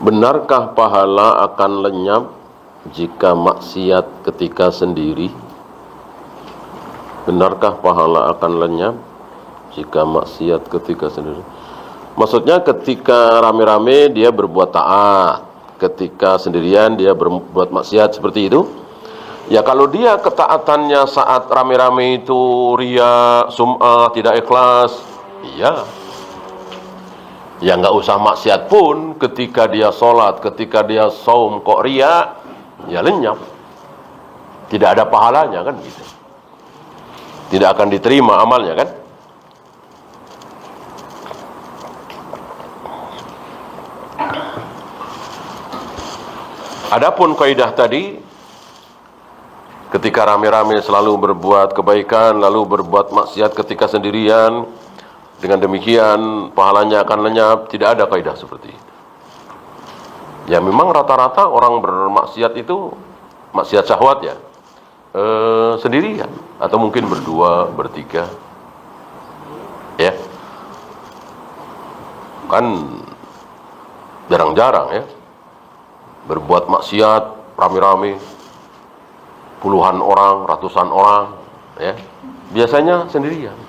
Benarkah pahala akan lenyap jika maksiat ketika sendiri? Benarkah pahala akan lenyap jika maksiat ketika sendiri? Maksudnya ketika rame-rame dia berbuat taat, ketika sendirian dia berbuat maksiat, seperti itu. Ya kalau dia ketaatannya saat rame-rame itu riya, sum'ah, tidak ikhlas, iya. Ya nggak usah maksiat pun, ketika dia sholat, ketika dia saum kok riya, ya lenyap. Tidak ada pahalanya kan gitu. Tidak akan diterima amalnya kan. Adapun kaidah tadi, ketika rame-rame selalu berbuat kebaikan, lalu berbuat maksiat ketika sendirian, dengan demikian pahalanya akan lenyap, tidak ada kaidah seperti itu. Ya memang rata-rata orang bermaksiat itu maksiat syahwat ya, sendirian atau mungkin berdua, bertiga, ya kan jarang-jarang ya berbuat maksiat rame-rame, puluhan orang, ratusan orang, ya biasanya sendirian.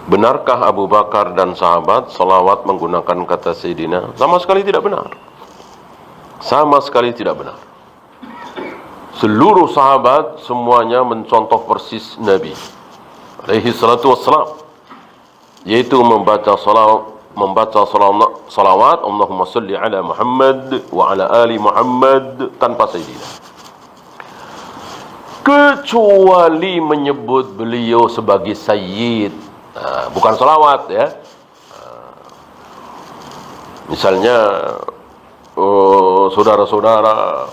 Benarkah Abu Bakar dan sahabat salawat menggunakan kata Sayyidina? Sama sekali tidak benar. Sama sekali tidak benar. Seluruh sahabat semuanya mencontoh persis Nabi alaihi salatu wassalam, yaitu membaca salawat Allahumma salli ala Muhammad wa ala ali Muhammad tanpa Sayyidina, kecuali menyebut beliau sebagai Sayyid. Bukan salawat ya. Misalnya, saudara-saudara,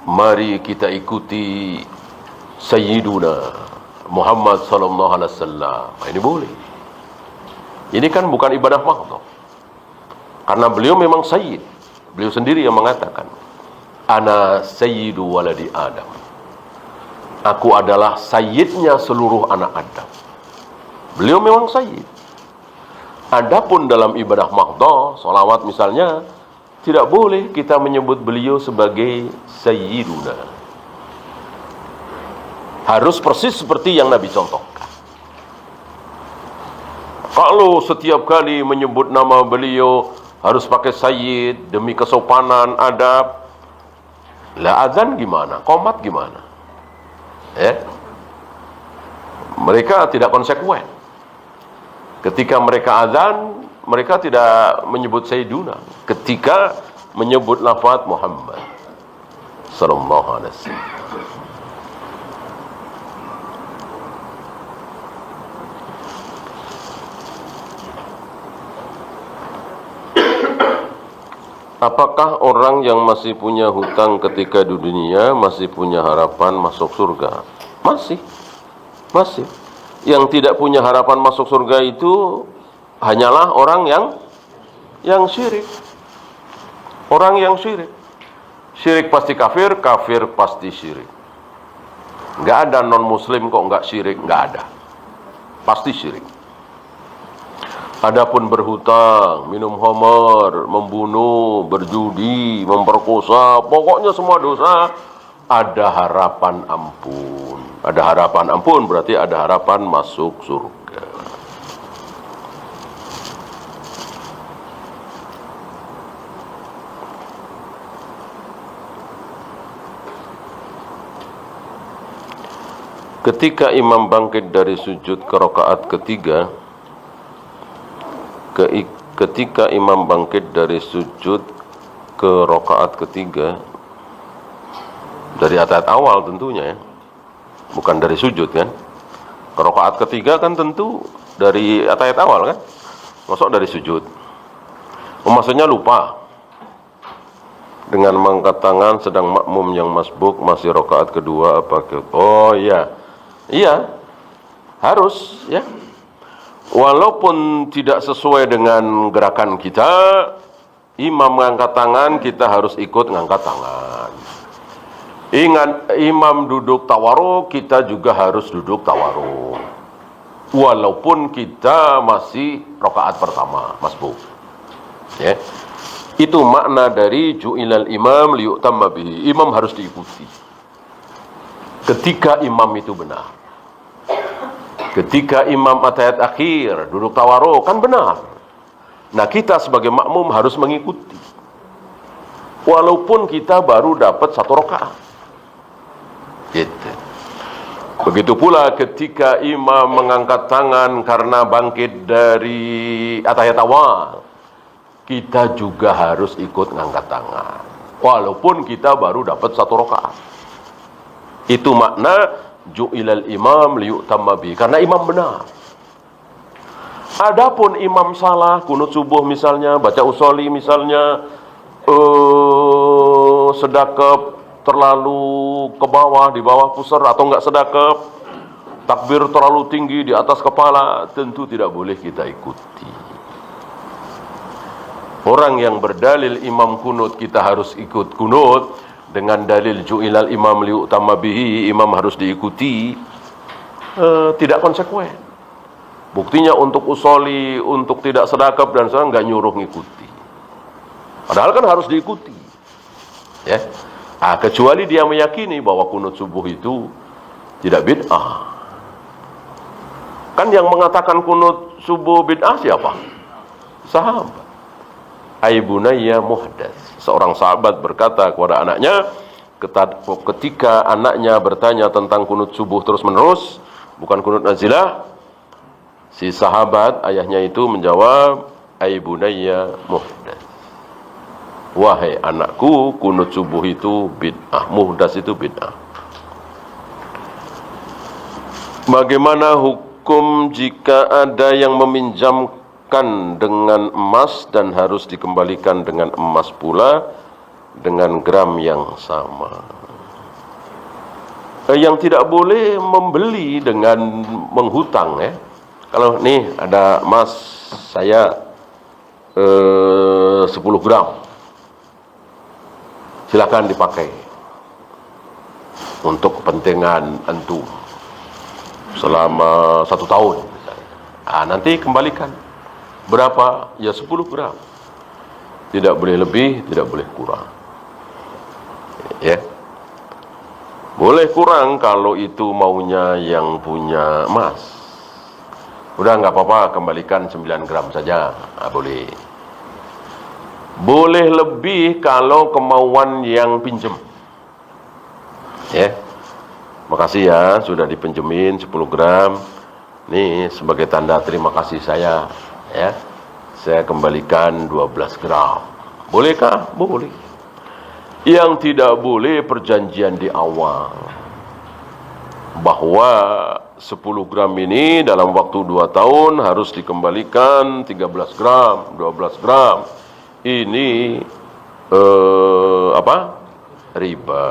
mari kita ikuti Sayyiduna Muhammad sallallahu alaihi wasallam. Ini boleh. Ini kan bukan ibadah mahdhah. Karena beliau memang sayyid. Beliau sendiri yang mengatakan, ana sayyidu waladi Adam. Aku adalah sayyidnya seluruh anak Adam. Beliau memang sayyid. Adapun dalam ibadah mahdhah, salawat misalnya, tidak boleh kita menyebut beliau sebagai sayyiduna. Harus persis seperti yang Nabi contohkan. Kalau setiap kali menyebut nama beliau harus pakai sayyid demi kesopanan, adab, lah azan gimana? Qomat gimana? Mereka tidak konsekuen. Ketika mereka azan, mereka tidak menyebut Sayyiduna. Ketika menyebut lafaz Muhammad sallallahu alaihi wasallam. Apakah orang yang masih punya hutang ketika di dunia masih punya harapan masuk surga? Masih. Yang tidak punya harapan masuk surga itu hanyalah orang yang syirik. Orang yang syirik. Syirik pasti kafir, kafir pasti syirik. Enggak ada non-muslim kok enggak syirik, enggak ada. Pasti syirik. Adapun berhutang, minum khamar, membunuh, berjudi, memperkosa, pokoknya semua dosa, ada harapan ampun. Ada harapan ampun berarti ada harapan masuk surga. Ketika imam bangkit dari sujud ke rakaat ketiga, ketika imam bangkit dari sujud ke rakaat ketiga, dari ayat awal tentunya ya, bukan dari sujud kan. Ke rakaat ketiga kan tentu dari ayat awal kan, masuk dari sujud. Maksudnya lupa dengan mengangkat tangan sedang makmum yang masbuk masih rakaat kedua apa oh iya harus ya. Walaupun tidak sesuai dengan gerakan kita, Imam mengangkat tangan, kita harus ikut mengangkat tangan. Ingat, imam duduk tawaruk, kita juga harus duduk tawaruk. Walaupun kita masih rakaat pertama, masbuk. Ya. Itu makna dari ju'ilal imam liyu'tamma bihi. Imam harus diikuti. Ketika imam itu benar. Ketika imam atayat akhir, duduk tawaruk, kan benar. Nah, kita sebagai makmum harus mengikuti. Walaupun kita baru dapat 1 rakaat. Gitu. Begitu pula ketika imam mengangkat tangan karena bangkit dari atayat awal, kita juga harus ikut mengangkat tangan. Walaupun kita baru dapat 1 rakaat. Itu makna ju'ilal imam liyu'tamma bihi, karena imam benar. Adapun imam salah, kunut subuh misalnya, baca usoli misalnya, sedekap terlalu ke bawah, di bawah pusar atau enggak sedekap, takbir terlalu tinggi di atas kepala, tentu tidak boleh kita ikuti. Orang yang berdalil imam kunut kita harus ikut kunut dengan dalil ju'ilal imam liyu'tamma bihi, imam harus diikuti, tidak konsekuen. Buktinya untuk usoli, untuk tidak sedekap dan sebagainya enggak nyuruh ngikuti. Padahal kan harus diikuti. Ya. Nah, kecuali dia meyakini bahwa kunut subuh itu tidak bid'ah. Kan yang mengatakan kunut subuh bid'ah siapa? Sahabat. Aibunayya muhdats. Seorang sahabat berkata kepada anaknya, ketika anaknya bertanya tentang kunut subuh terus-menerus, bukan kunut nazilah, si sahabat ayahnya itu menjawab, Aibunayya muhdats. Wahai anakku, kunut subuh itu bid'ah, muhdats itu bid'ah. Bagaimana hukum jika ada yang meminjamkan dengan emas dan harus dikembalikan dengan emas pula dengan gram yang sama? Yang tidak boleh membeli dengan menghutang, ya. Kalau nih ada emas saya 10 gram, silakan dipakai untuk kepentingan antum selama 1 tahun. Nah, nanti kembalikan berapa? Ya 10 gram. Tidak boleh lebih, tidak boleh kurang. Ya. Boleh kurang kalau itu maunya yang punya emas. Udah nggak apa-apa, kembalikan 9 gram saja. Nah, boleh. Boleh lebih kalau kemauan yang pinjem. Ya. Makasih ya, sudah dipinjemin 10 gram. Nih sebagai tanda terima kasih saya, ya. Saya kembalikan 12 gram. Bolehkah? Boleh. Yang tidak boleh perjanjian di awal bahwa 10 gram ini dalam waktu 2 tahun harus dikembalikan 13 gram, 12 gram. Ini riba.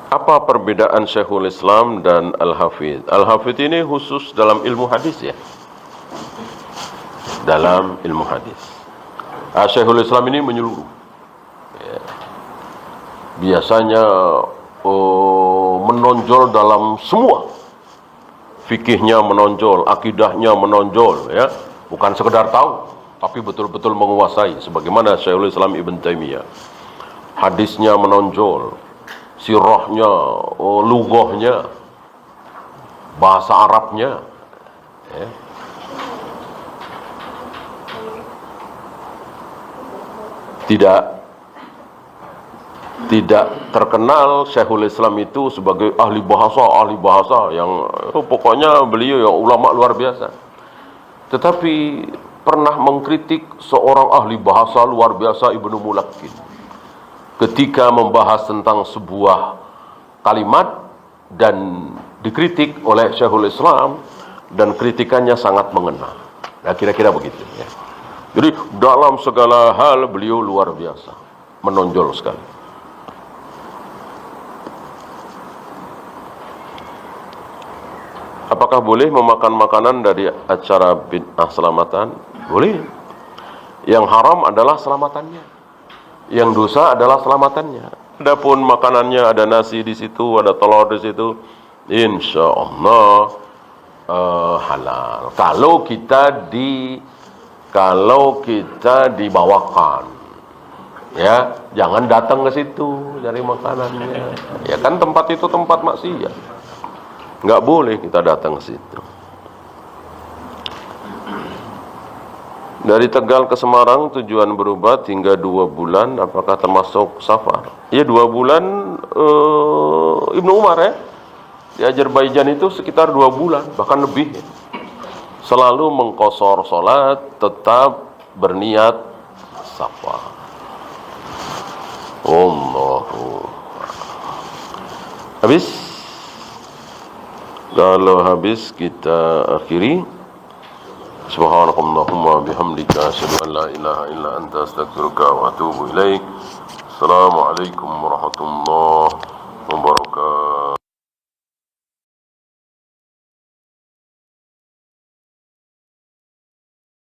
Apa perbedaan Syekhul Islam dan Al-Hafidh? Al-Hafidh ini khusus dalam ilmu hadis, ya. Dalam ilmu hadis. Syekhul Islam ini menyeluruh. Ya. Biasanya menonjol dalam semua. Fikihnya menonjol, akidahnya menonjol, ya. Bukan sekedar tahu, tapi betul-betul menguasai. Sebagaimana Syekhul Islam Ibn Taimiyah. Hadisnya menonjol, sirahnya, lughahnya, bahasa Arabnya, ya. Tidak terkenal Syekhul Islam itu sebagai ahli bahasa yang pokoknya beliau yang ulama luar biasa. Tetapi pernah mengkritik seorang ahli bahasa luar biasa, Ibnu Mulakkin, ketika membahas tentang sebuah kalimat dan dikritik oleh Syekhul Islam, dan kritikannya sangat mengena. Nah, kira-kira begitu, ya. Jadi dalam segala hal beliau luar biasa, menonjol sekali. Apakah boleh memakan makanan dari acara bid'ah selamatan? Boleh. Yang haram adalah selamatannya. Yang dosa adalah selamatannya. Adapun makanannya ada nasi di situ, ada telur di situ, insya Allah halal. Kalau kita dibawakan, ya jangan datang ke situ cari makanannya. Ya kan tempat itu tempat maksiat, nggak boleh kita datang ke situ. Dari Tegal ke Semarang tujuan berobat hingga 2 bulan, apakah termasuk safar? Ya 2 bulan. Ibnu Umar ya di Azerbaijan itu sekitar 2 bulan bahkan lebih ya. Selalu mengqashar salat, tetap berniat safar. Allahu. Habis? Kalau habis kita akhiri. Subhanakallahumma bihamdika asyhadu an la ilaha illa anta astaghfiruka wa atubu ilaik. Assalamualaikum warahmatullahi